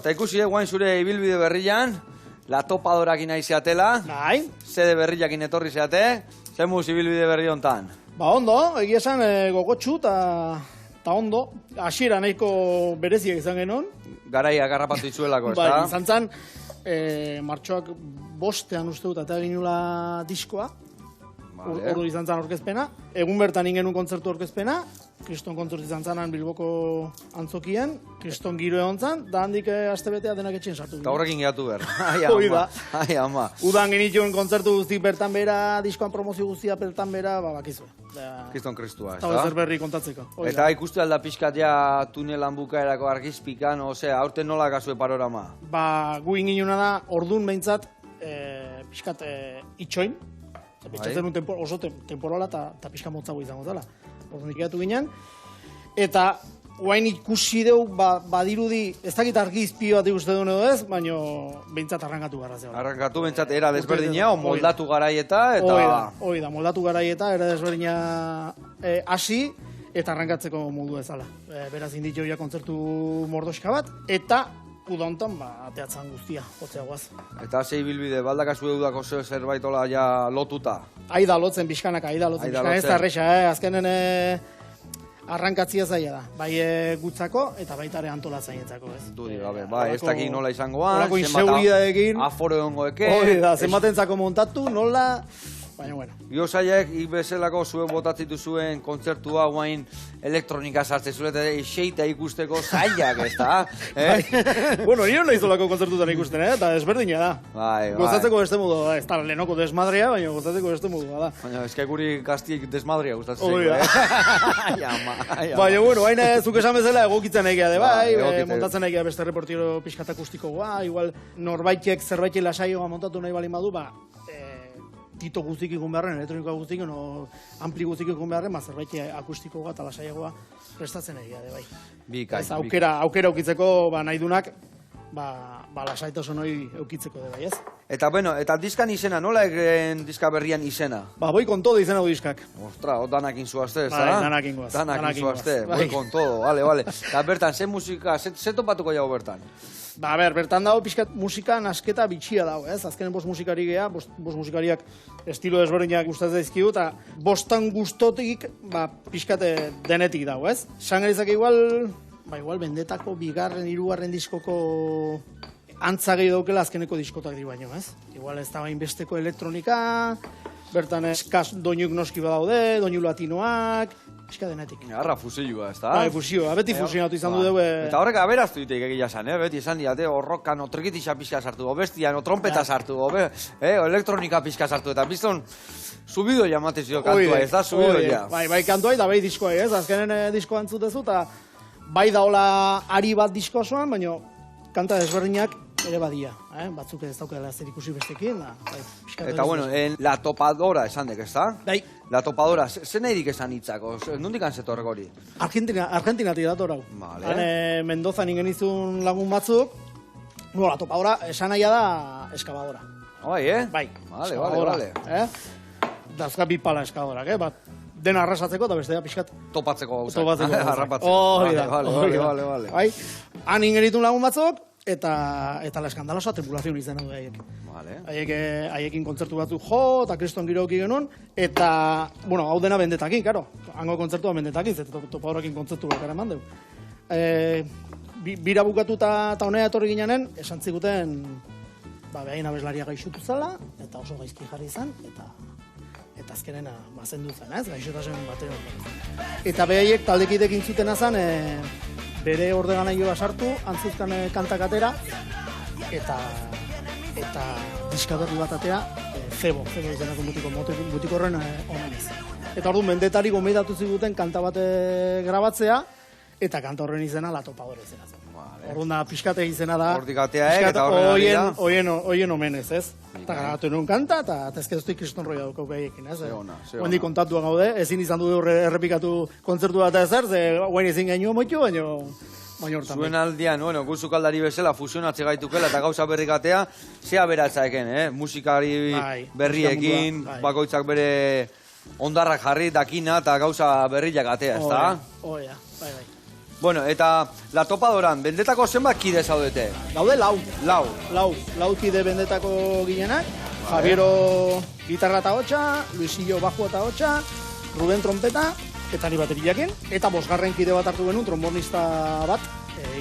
Eta ikusi guain zure ibilbide berrian, la topadorakin nahi zeatela, Bai. sede berriakin etorri zeate, zemuz ibilbide berri hontan. Ba ondo, egia esan gogotsu eta ondo, hasiera nahiko bereziak izan genuen. Garaia garrapatu itzuelako, ez Bai, da? izan zen, martxoak 5ean uste dut eta ginula diskoa. Vale. Ordu izan zen orkezpena. Egun bertan ingenun kontzertu orkezpena. Kriston kontzertu izan zanan Bilboko antzokian. Kriston giro egon zen, da handik astebetea denak etxen sartu. Eta horrekin gehatu behar. Hoi da. Ai, ama. Udan genituen kontzertu guztik bertan bera, diskoan promozio guztia bertan bera, bakizue. Kriston kristua, ez Eta da? zer berri kontatzeko. Hoi Eta da. ikustu alda pixkat ja tunelan bukaerako argizpikan, osea, aurten nola gazue panorama? Ba, gu inginuna da, ordun behintzat, pixkat itxoin. Pentsatzen duen oso temporala eta pixka motzago izango zela. Orduan ikatu ginen. Eta guain ikusi deu, badirudi, ez dakit argizpi bat ikuste duen edo ez, baina behintzat arrankatu gara zela. Arrankatu bentsat era desberdina, o moldatu garaieta, eta... Hoi da, moldatu garaieta, era desberdina hasi, eta arrankatzeko modu ezala. Beraz inditxo ja kontzertu mordoska bat, eta uda hontan, ateatzen guztia, hotzeagoaz. Eta zei bilbide, baldakazu eudako zerbait ola ja lotuta. Aida lotzen, pixkanak, aida lotzen. Ez da erresa, azkenen arrankatzia zaila da. Bai gutzako eta baita ere antolatzainetzako, ez? Dudi gabe, bai, ez dakik nola izangoan, horako inseguridadekin, aforo egongoeke. hori da, zenbatentzako montatu, nola, baina bueno. Biosaiek, bezalako zuen botatzitu zuen kontzertua guain elektronika sartzen zuen, eta xeita ikusteko zailak, ez da? Bueno, nire nahi zolako kontzertutan ikusten, eta desberdina da. Bai, bai. Gozatzeko beste modu da, ez da lehenoko desmadrea, baina gozatzeko beste modu da. Baina, eska guri gaztiek desmadria gustatzen Hori da. Ai, ama. Baina, bueno, hain zuk esan bezala egokitzen egia de bai, egokitzen. montatzen egia beste reportero pixkat akustikoa, igual norbaitek zerbaitek lasaioa montatu nahi balin badu, tito guztik ikun beharren, elektronikoa guztik, ampli guztik ikun beharren, zerbait akustikoa eta lasaiagoa prestatzen egia de bai. Bikai. Aukera aukitzeko nahi dunak, lasaitasun hori eukitzeko de bai, ez? Eta, bueno, eta diskan izena, nola egen diska berrian izena? Boi con todo izena du diskak. Ostra, danakin zuazte, ez Bai, da? danakin goaz. Danakin zuazte, Bai. boi con todo, vale. Eta bertan, ze musika, ze topatuko jago bertan? Bertan dago pixkat musika nasketa bitxia dago, ez? Azkenen bost musikari geha, bost musikariak estilo desberdinak gustatzen zaizkigu, eta bostan gustotik, pixkat denetik dago, ez? Sangarizak igual bendetako bigarren, hirugarren diskoko antzagei daukela azkeneko diskotak di baino, ez? Igual ez da besteko elektronika, bertan eskaz doinuk noski badaude, doinu latinoak, pixka denetik. Arra fusioa, ez da? Bai, fusioa, beti fusionatu izan du dugu. Eta horrek aberaztu ditek egia esan, beti esan diate, horrokan, otrikitisa pixka sartu, bestian, trompeta sartu, elektronika pixka sartu, eta bizton, subido jamate zio kantua, ez da, subido ja. Bai, kantua eta bai diskoa, ez? Azkenen diskoa entzutezu, eta bai daola ari bat disko osoan, baina kanta desberdinak ere badia, batzuk ez daukela zer ikusi bestekin. Eta bueno, la topadora esan dek, ez da? Bai. La topadora, zen nahirik esan hitzako, nondik anzetorrek hori? Argentinatik dator hau. Vale. Mendozan ingenizun lagun batzuk, la topadora esan nahia da eskabadora. Bai, Bai, vale. Dazka bi pala eskabadorak, bat dena arrasatzeko eta bestea pixkat topatzeko gauza. Harrapatzeko. Vale. Bai, han ingenitun lagun batzuk, eta la eskandalosa tripulazion izan du haiek. Vale. Haiekin kontzertu batzuk jo, eta kriston giroki genuen, eta, bueno, hau dena bendetakin, karo. Hango kontzertua bendetakin, eta topadorakin kontzertu bat eraman dugu. Bira bukatu eta honea etorri ginean, esan ziguten, behain abeslaria gaixutu zela, eta oso gaizki jarri izan, eta azkenena bazendu zen, ez? Gaixotasen batean. Eta behaiek taldekidekin zuten azan, bere ordenagailua sartu, antzuzkan kantak atera, eta diskaberri bat atera, Febo izenako mutiko horren omenez. Eta orduan mendetari gomendatu ziguten kanta bat grabatzea, eta kanta horren izena La Topadora izena zen. Orduan da, pixkate izena da, hortik atea eta horren oien omenez, ez? Eta grabatu enun kanta, eta ezkeztuik kriston roia duko behiekin, ez? Oendi kontatua gaude, ezin izan du errepikatu kontzertu bat ezer, ze oen ezin gainu moitu, baina hortan. Zuen aldian, guzukaldari bezala fusionatze gaitukela eta gauza berrikatea, zea beratzaeken, musikari berriekin, bakoitzak bere ondarrak jarri, dakina eta gauza berriak atea, ez da? Bai. Bueno, eta La Topadoran, bendetako zenbat kide zaudete? Daude lau. Lau. Lau kide bendetako ginenak. Javiero gitarra eta hotxa, Luisillo bajua eta hotxa, Ruben trompeta, eta ni bateriakin. Eta bosgarren kide bat hartu genuen, trombonista bat,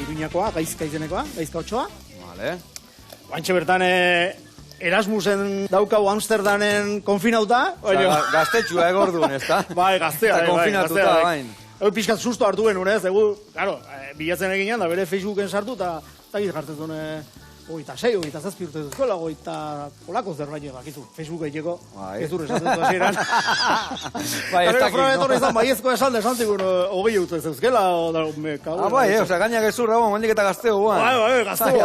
Iruñakoa, Gaizka izenekoa, Gaizka Otsoa. Vale. Bantxe bertan Erasmusen daukau Amsterdamen konfinauta. Gaztetxua egordun, ez da? Bai, gaztea. Eta konfinatuta, bain. Egu pixkat susto hartu genuen, ez? Egu, claro, bilatzen eginean, da bere Facebooken sartu, eta jartzen zuen, 26, 27 urte duzkoela, 20 olako zerbait bakizu. Facebook egiteko, ez dure esatzen du hasieran. Bai, ez dakit, no? Izan, baiezko esan desantikun, 20 urte zeuzkela, me kago. Bai, gainak ez urra, mendik eta gazteu, Bai, gazteu,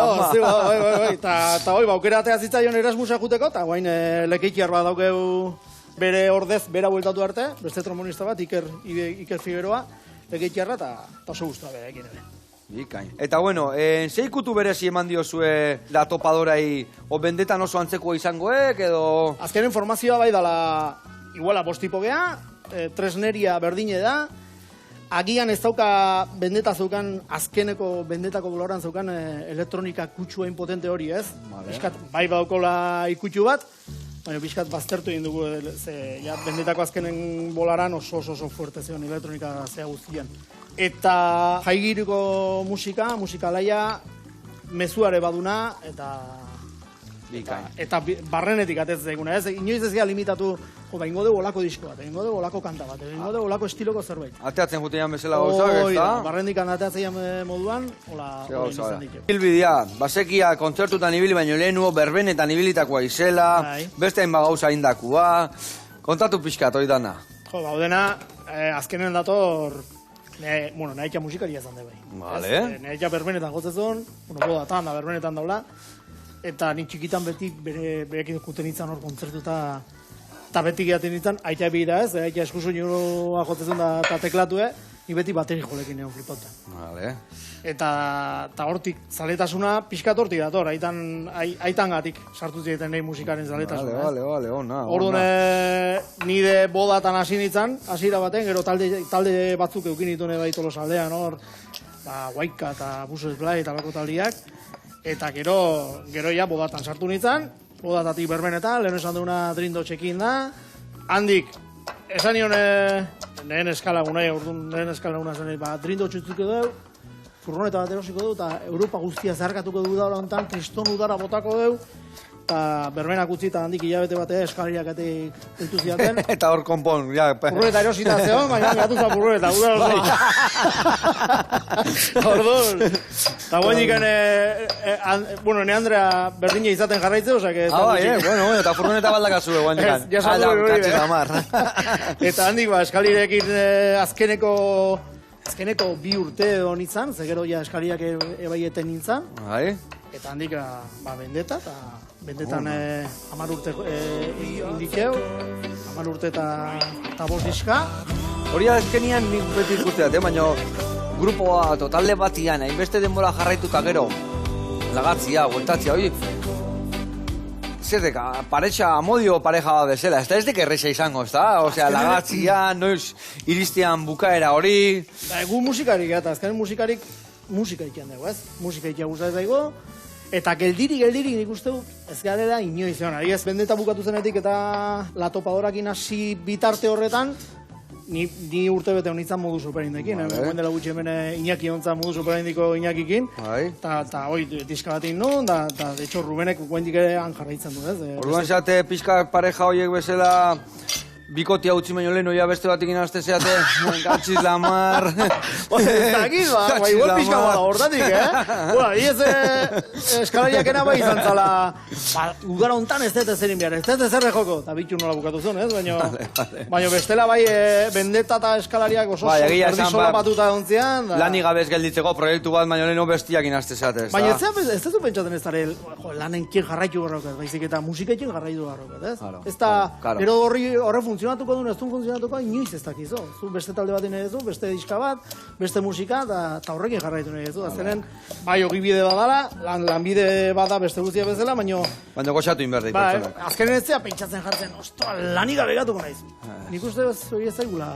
eta aukera atea zitzaion Erasmusa juteko, eta guain lekeitiar bat daukeu bere ordez, bera bueltatu arte, beste trombonista bat, Iker Figueroa, lekeitiarra, eta oso guztua bera ekin ere. Bikain. Eta bueno, zeikutu berezi eman diozue La Topadorai, o bendetan oso antzekoa izangoek, edo... Azkenen formazioa bai dala, iguala bostipo geha, tresneria berdine da, agian ez dauka bendeta zeukan, azkeneko bendetako boloran zeukan elektronika kutsua impotente hori, ez? Bizkat, bai badaukola ikutxu bat, baina bizkat baztertu egin dugu, bendetako azkenen bolaran oso fuerte zeon elektronika zea guztian. Eta jaigiriko musika laia, mezuare baduna, eta barrenetik atez zeguna, ez? Inoiz ez gara limitatu, ingo dugu olako disko bat, ingo dugu olako kanta bat, ingo dugu olako estiloko zerbait. Ateatzen jutean bezala gauzak, ez da? Barrendikan ateatzen moduan, hola izan ditu. Bilbidea, basekia kontzertutan ibili baino lehenuo, berbenetan ibilitakoa izela, beste hainba gauza indakua, kontatu pixkat hori dana. Jo, gaudena, azkenen dator, nahitxa musikaria izan de bai. Vale. Nahitxa berbenetan gotzezun, bodatan da berbenetan daula, eta nik txikitan beti berekin juten izan hor kontzertu eta beti gehaten izan, aita bira ez, aita eskusu nioa jotzezun da teklatue, ni beti bateri jolekin egon flipauta. Vale. Eta hortik, zaletasuna pixkat hortik dator, aitan gatik sartu zieten nahi musikaren zaletasuna. Vale, ona. Orduan, nire bodatan hasi nintzen, hasiera baten, gero talde batzuk eukin ditune baitolos aldean, hor, Guaika eta Buses Blai eta bako taldiak, eta gero ja bodatan sartu nintzen, bodatatik berbenetan, lehen esan duguna Drindo txekin da, handik, esan nion lehen eskalaguna, lehen eskalaguna zen, Drindo txutzuko dugu, furgoneta bat erosiko dugu, eta Europa guztia zeharkatuko dugu da honetan, kriston udara botako dugu, eta berbenak utzi eta handik hilabete batea eskalariak ditu ziaten. Eta hor konpon, ja. Furgoneta erosita zeon, baina gatu za furgoneta, udara osoa. Orduan, eta guainik ne Andrea berdina izaten jarraitze, osea, que... eta furgoneta baldakazu guainik. Ja saldu hori, eta handik eskalirekin azkeneko 2 urte honitzan, zegero ja eskaliak ebaieten nintzen. Eta handik bendeta, eta bendetan 10 urte indikeu, 10 urte eta 5 diska. Hori azkenian nik beti ikusteat, baina grupoa totalde batian, hainbeste denbora jarraituta gero, lagatzia, gueltatzia, hori, zerdeka, amodio pareja bat bezala, ez dek erresa izango, ez da? Osea, lagatzia, noiz iristean bukaera hori... Egu musikarik, eta azkenen musikarik musika ikian dugu, ez? Musika ikian guztatzen daigo, eta geldirik nik uste du ez garela inoiz. Ez bendeta bukatu zenetik eta La Topadorakin hasi bitarte horretan, ni urte bete honitzen modu superindekin. Guen dela gutxi hemen Iñaki ontzan modu superindiko Iñakikin. Eta hoi diska bat egin nuen, eta de hecho Rubenek guendik ere jarraitzen du, ez? Orduan zate pixka pareja horiek bezala... Bikotia utzi baino lehen, oia beste batekin azte zeate, gatxiz lamar... Zagiz, igual pixka bada hortatik, eskalariak ena bai izan zala, udara hontan ez dut ezerin behar, ez dut ezerre joko, eta bitu nola bukatu zuen, baina bestela bai bendeta eta eskalariak oso erdizola batuta dontzian... Lanik gabez gelditzeko proiektu bat, baina lehen bestiakin azte zeate, ez da? Baina ez duzu pentsaten ez dara, lanenkin jarraitu garroket, baizik eta musikekin jarraitu garroket, ez? Ez da, gero horre funtzionatuko duen, ez du funtzionatuko, inoiz ez dakizu. Zu beste talde bat nahi duzu, beste diska bat, beste musika, eta horrekin jarraitu nahi duzu. Aztenen, bai, ogibide badala, lanbide bada beste guztia bezala, baina... Baina goxatu inberdeik. Azkenen ez zea pentsatzen jartzen, ostoa, lanik gabe gatuko naiz. Nik uste hori ez zaigula.